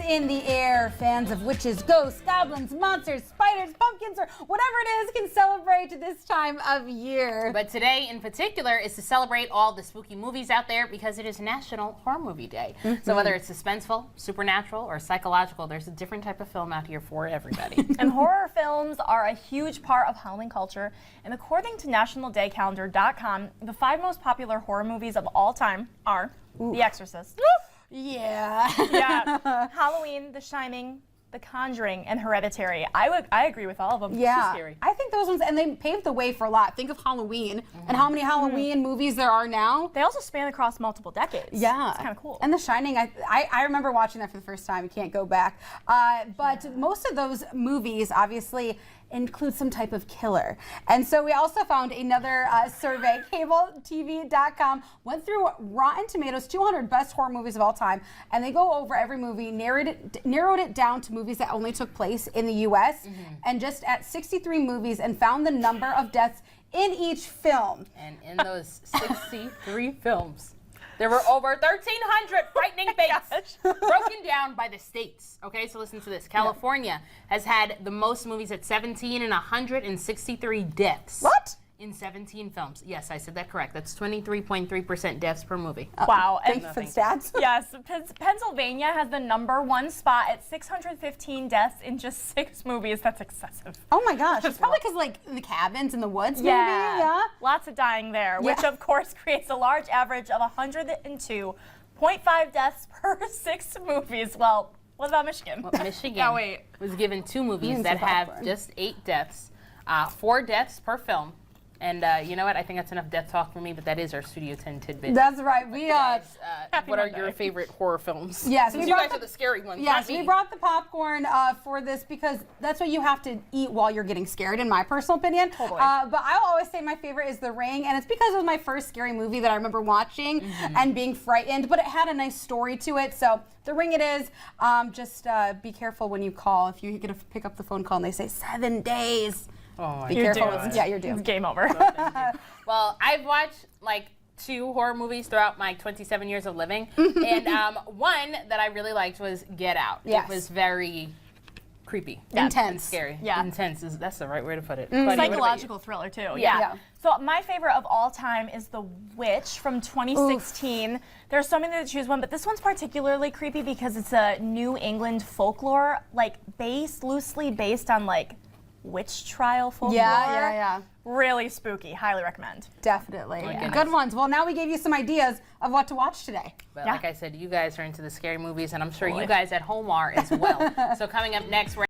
in the air. Fans of witches, ghosts, goblins, monsters, spiders, pumpkins, or whatever it is can celebrate this time of year. But today in particular is to celebrate all the spooky movies out there because it is National Horror Movie Day. So whether it's suspenseful, supernatural, or psychological, there's a different type of film out here for everybody. And horror films are a huge part of Halloween culture. And according to NationalDayCalendar.com, the 5 most popular horror movies of all time are The Exorcist. Yeah. Halloween, The Shining, The Conjuring, and Hereditary. I agree with all of them. Yeah, Too scary. I think those ones, and they paved the way for a lot. Think of Halloween and how many Halloween movies there are now. They also span across multiple decades. Yeah. It's kind of cool. And The Shining, I remember watching that for the first time. You can't go back. But most of those movies obviously include some type of killer. And so we also found another survey. CableTV.com went through Rotten Tomatoes 200 best horror movies of all time, and they go over every movie, narrowed it down to movies that only took place in the U.S. and just at 63 movies, and found the number of deaths in each film. And in those 63 films, there were over 1,300 frightening fates broken down by the states. Okay, so listen to this. California has had the most movies at 17 and 163 deaths. What? In 17 films. Yes, I said that correct. That's 23.3% deaths per movie. Wow. Thank you for the stats. Yes, Pennsylvania has the #1 spot at 615 deaths in just 6 movies. That's excessive. Oh my gosh. It's probably because like the cabins in the woods, maybe. Yeah. Lots of dying there, which Yeah. of course creates a large average of 102.5 deaths per 6 movies. Well, what about Michigan? Well, Michigan was given 2 movies that have just 8 deaths, 4 deaths per film. And you know what? I think that's enough death talk for me, but that is our Studio 10 tidbit. That's right. We what are your favorite horror films? Yes, Since you guys are the scary ones. Yes, not me. we brought the popcorn for this because that's what you have to eat while you're getting scared, in my personal opinion. Totally. But I'll always say my favorite is The Ring, and it's because it was my first scary movie that I remember watching and being frightened, but it had a nice story to it. So The Ring it is. Just be careful when you call. If you get to pick up the phone call and they say 7 days. Oh, Be You're careful. doomed. Yeah, you're doomed. It's game over. Well, I've watched like 2 horror movies throughout my 27 years of living, and one that I really liked was Get Out. Yes. It was very creepy. Intense. And scary. Yeah. Intense, that's the right way to put it. Psychological thriller too. Yeah. So my favorite of all time is The Witch from 2016. There's so many to choose one, but this one's particularly creepy because it's a New England folklore, like loosely based on like witch trial folklore. Yeah. Really spooky. Highly recommend. Definitely. goodness. Good ones. Well, now we gave you some ideas of what to watch today. But Yeah. like I said, you guys are into the scary movies, and I'm sure you guys at home are as well. So coming up next, we're